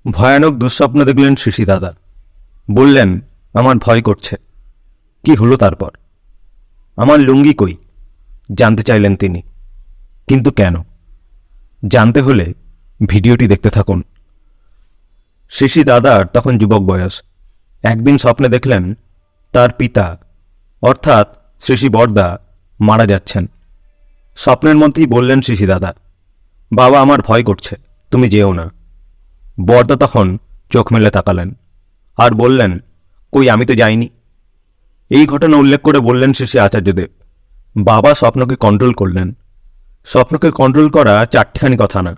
ভয়ানক দুঃস্বপ্ন দেখলেন শিশি দাদা। বললেন, আমার ভয় করছে। কি হলো তারপর? আমার লুঙ্গি কই জানতে চাইলেন তিনি। কিন্তু কেন জানতে হলে ভিডিওটি দেখতে থাকুন। শিশি দাদার তখন যুবক বয়স। একদিন স্বপ্নে দেখলেন তার পিতা অর্থাৎ শিশি বড়দা মারা যাচ্ছেন। স্বপ্নের মধ্যেই বললেন শিশি দাদা, বাবা আমার ভয় করছে, তুমি যেও না। বড়দা তখন চোখ মেলে তাকালেন আর বললেন, কই আমি তো যাইনি। এই ঘটনা উল্লেখ করে বললেন শিশি আচার্যদেব, বাবা স্বপ্নকে কন্ট্রোল করলেন। স্বপ্নকে কন্ট্রোল করা চারটিখানি কথা না,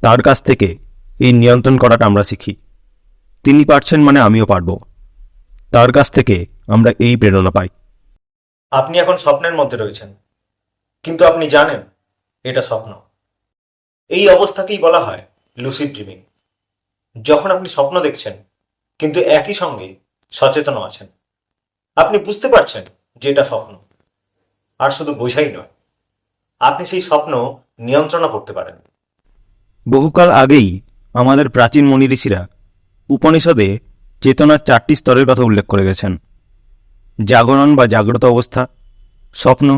তার কাছ থেকে এই নিয়ন্ত্রণ করাটা আমরা শিখি। তিনি পারছেন মানে আমিও পারব। তার কাছ থেকে আমরা এই প্রেরণা পাই। আপনি এখন স্বপ্নের মধ্যে রয়েছেন, কিন্তু আপনি জানেন এটা স্বপ্ন। এই অবস্থাকেই বলা হয় লুসিড ড্রিমিং। যখন আপনি স্বপ্ন দেখছেন কিন্তু একই সঙ্গে সচেতন আছেন, আপনি বুঝতে পারছেন যে এটা স্বপ্ন। আর শুধু বোঝাই নয়, আপনি সেই স্বপ্ন নিয়ন্ত্রণও করতে পারেন। বহুকাল আগেই আমাদের প্রাচীন মুনি ঋষিরা উপনিষদে চেতনার 4টি স্তরের কথা উল্লেখ করে গেছেন। জাগরণ বা জাগ্রত অবস্থা, স্বপ্ন,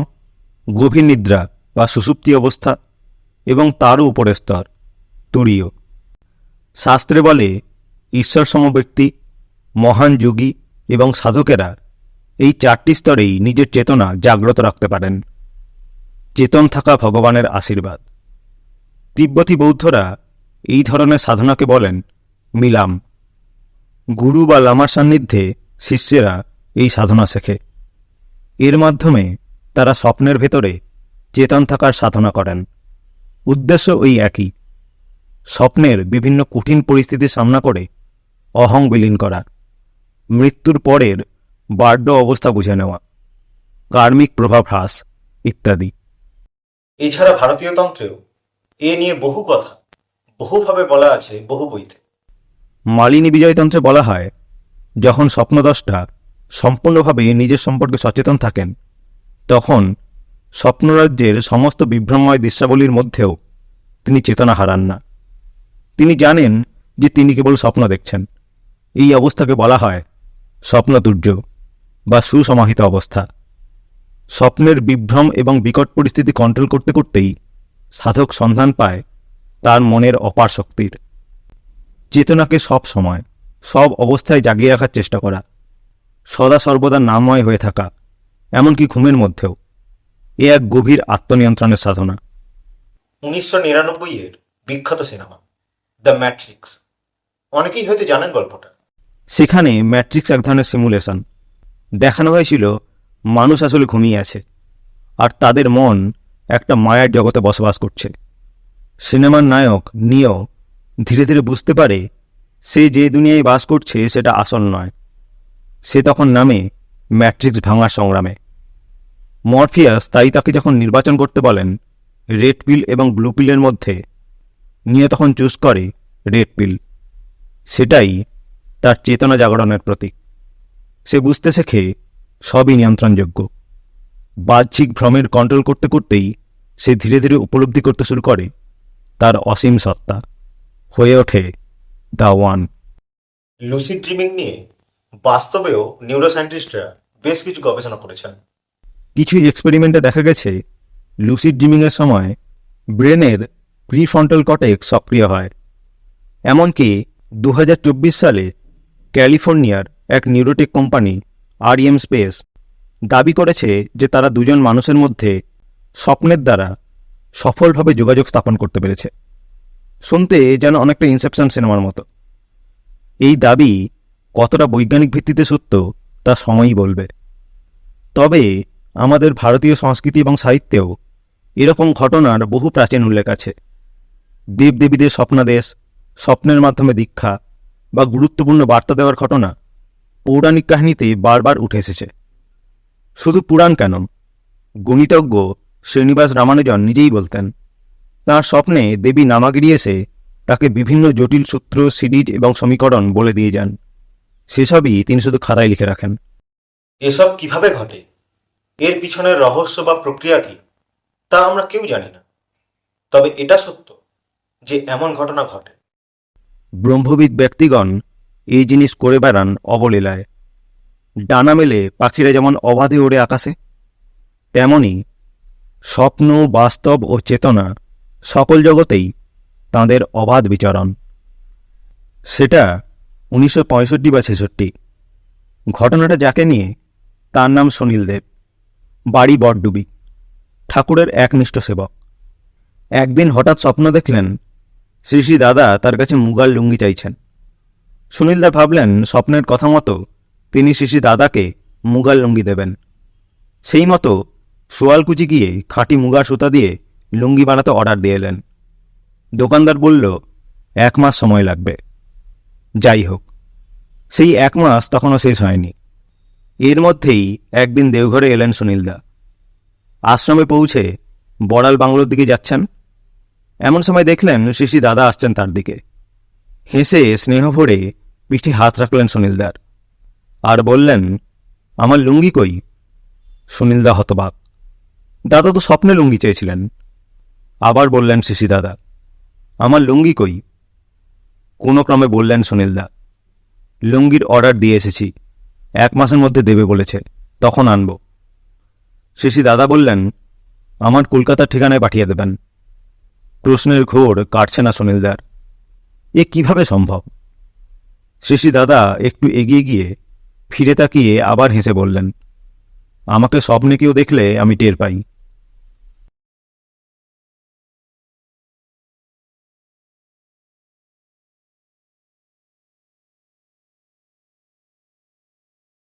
গভীর নিদ্রা বা সুষুপ্তি অবস্থা এবং তারও উপরের স্তর তুরীয়। শাস্ত্রে বলে ঈশ্বর সমব্যক্তি, মহান যোগী এবং সাধকেরা এই 4টি স্তরেই নিজের চেতনা জাগ্রত রাখতে পারেন। চেতন থাকা ভগবানের আশীর্বাদ। তিব্বতী বৌদ্ধরা এই ধরনের সাধনাকে বলেন মিলাম। গুরু বা লামার সান্নিধ্যে শিষ্যেরা এই সাধনা শেখে। এর মাধ্যমে তারা স্বপ্নের ভেতরে চেতন থাকার সাধনা করেন। উদ্দেশ্য ওই একই, স্বপ্নের বিভিন্ন কঠিন পরিস্থিতির সামনা করে অহং বিলীন করা, মৃত্যুর পরের বার্ধ অবস্থা বুঝে নেওয়া, কার্মিক প্রভাব হ্রাস ইত্যাদি। এছাড়া ভারতীয় তন্ত্রেও এ নিয়ে বহু কথা বহুভাবে বলা আছে, বহু বইতে। মালিনী বিজয়তন্ত্রে বলা হয়, যখন স্বপ্নদ্রষ্টা সম্পূর্ণভাবে নিজের সম্পর্কে সচেতন থাকেন, তখন স্বপ্নরাজ্যের সমস্ত বিভ্রমময় দৃশ্যাবলীর মধ্যেও তিনি চেতনা হারান না। তিনি জানেন যে তিনি কেবল স্বপ্ন দেখছেন। এই অবস্থাকে বলা হয় স্বপ্নতুর্য বা সুসমাহিত অবস্থা। স্বপ্নের বিভ্রম এবং বিকট পরিস্থিতি কন্ট্রোল করতে করতেই সাধক সন্ধান পায় তার মনের অপার শক্তির। চেতনাকে সব সময় সব অবস্থায় জাগিয়ে রাখার চেষ্টা করা, সদা সর্বদা নামময় হয়ে থাকা, এমনকি ঘুমের মধ্যেও, এ এক গভীর আত্মনিয়ন্ত্রণের সাধনা। 1999 এর বিখ্যাত সিনেমা দ্য ম্যাট্রিক্স, অনেকেই হয়তো জানেন গল্পটা। সেখানে ম্যাট্রিক্স এক ধরনের সিমুলেশন দেখানো হয়েছিল। মানুষ আসলে ঘুমিয়ে আছে আর তাদের মন একটা মায়ার জগতে বসবাস করছে। সিনেমার নায়ক নিও ধীরে ধীরে বুঝতে পারে সে যে দুনিয়ায় বাস করছে সেটা আসল নয়। সে তখন নামে ম্যাট্রিক্স ভাঙার সংগ্রামে। মরফিয়াস তাই তাকে যখন নির্বাচন করতে বলেন রেড পিল এবং ব্লু পিলের মধ্যে, নিও তখন চুজ করে রেড পিল। সেটাই তার চেতনা জাগরণের প্রতীক। সে বুঝতে শেখে সবই নিয়ন্ত্রণযোগ্য। বাহ্যিক ভ্রমের কন্ট্রোল করতে করতেই সে ধীরে ধীরে উপলব্ধি করতে শুরু করে তার অসীম সত্তা, হয়ে ওঠে দ্য ওয়ান। লুসিড ড্রিমিং নিয়ে বাস্তবেও নিউরোসায়েন্টিস্টরা বেশ কিছু গবেষণা করেছেন। কিছু এক্সপেরিমেন্টে দেখা গেছে লুসিড ড্রিমিংয়ের সময় ব্রেনের প্রিফ্রন্টাল কর্টেক্স সক্রিয় হয়। এমনকি 2024 সালে ক্যালিফোর্নিয়ার এক নিউরোটেক কোম্পানি REM স্পেস দাবি করেছে যে তারা দুজন মানুষের মধ্যে স্বপ্নের দ্বারা সফলভাবে যোগাযোগ স্থাপন করতে পেরেছে। শুনতে যেন অনেকটা ইনসেপশন সিনেমার মতো। এই দাবি কতটা বৈজ্ঞানিক ভিত্তিতে সত্য তা সময়ই বলবে। তবে আমাদের ভারতীয় সংস্কৃতি এবং সাহিত্যেও এরকম ঘটনার বহু প্রাচীন উল্লেখ আছে। দেবদেবীদের স্বপ্নাদেশ, স্বপ্নের মাধ্যমে দীক্ষা বা গুরুত্বপূর্ণ বার্তা দেওয়ার ঘটনা পৌরাণিক কাহিনীতে বারবার উঠে এসেছে। শুধু পুরাণ কেন, গণিতজ্ঞ শ্রীনিবাস রামানুজন নিজেই বলতেন তাঁর স্বপ্নে দেবী নামাগিরি এসে তাকে বিভিন্ন জটিল সূত্র, সিরিজ এবং সমীকরণ বলে দিয়ে যান। সেসবই তিনি শুধু খাতায় লিখে রাখেন। এসব কিভাবে ঘটে, এর পিছনের রহস্য বা প্রক্রিয়া কি, তা আমরা কেউ জানি না। তবে এটা সত্য যে এমন ঘটনা ঘটে। ব্রহ্মবিদ ব্যক্তিগণ এই জিনিস করে বেড়ান অবলীলায়। ডানা মেলে পাখিরা যেমন অবাধে ওড়ে আকাশে, তেমনি স্বপ্ন, বাস্তব ও চেতনা সকল জগতেই তাঁদের অবাধ বিচরণ। সেটা 1965 বা 66। ঘটনাটা যাকে নিয়ে, তার নাম সুনীল দেব, বাড়ি বড়ডুবি, ঠাকুরের একনিষ্ঠ সেবক। একদিন হঠাৎ স্বপ্ন দেখলেন শ্রী শ্রী দাদা তার কাছে মুগার লুঙ্গি চাইছেন। সুনীলদা ভাবলেন স্বপ্নের কথা মতো তিনি শ্রী শ্রী দাদাকে মুগার লুঙ্গি দেবেন। সেই মতো সোয়ালকুচি গিয়ে খাঁটি মুগার সুতা দিয়ে লুঙ্গি বানাতে অর্ডার দিয়ে এলেন। দোকানদার বলল 1 মাস সময় লাগবে। যাই হোক, সেই 1 মাস তখনও শেষ হয়নি। এর মধ্যেই একদিন দেওঘরে এলেন সুনীলদা। আশ্রমে পৌঁছে বড়াল বাংলোর দিকে যাচ্ছেন। এমন সময় দেখলেন শ্রী শ্রী দাদা আসছেন তার দিকে। হেসে স্নেহ ভরে পিঠে হাত রাখলেন সুনীলদার আর বললেন, আমার লুঙ্গি কই? সুনীলদা হতবাক। দাদা তো স্বপ্নে লুঙ্গি চেয়েছিলেন। আবার বললেন শ্রী শ্রী দাদা, আমার লুঙ্গি কই? কোনো ক্রমে বললেন সুনীলদা, লুঙ্গির অর্ডার দিয়ে এসেছি, 1 মাসের মধ্যে দেবে বলেছে, তখন আনব। শ্রী শ্রী দাদা বললেন, আমার কলকাতার ঠিকানায় পাঠিয়ে দেবেন। প্রশ্নের ঘোর কাটছে না সুনীলদার। এ কিভাবে সম্ভব? শ্রী শ্রী দাদা একটু এগিয়ে গিয়ে ফিরে তাকিয়ে আবার হেসে বললেন, আমাকে স্বপ্নে কেউ দেখলে আমি টের পাই।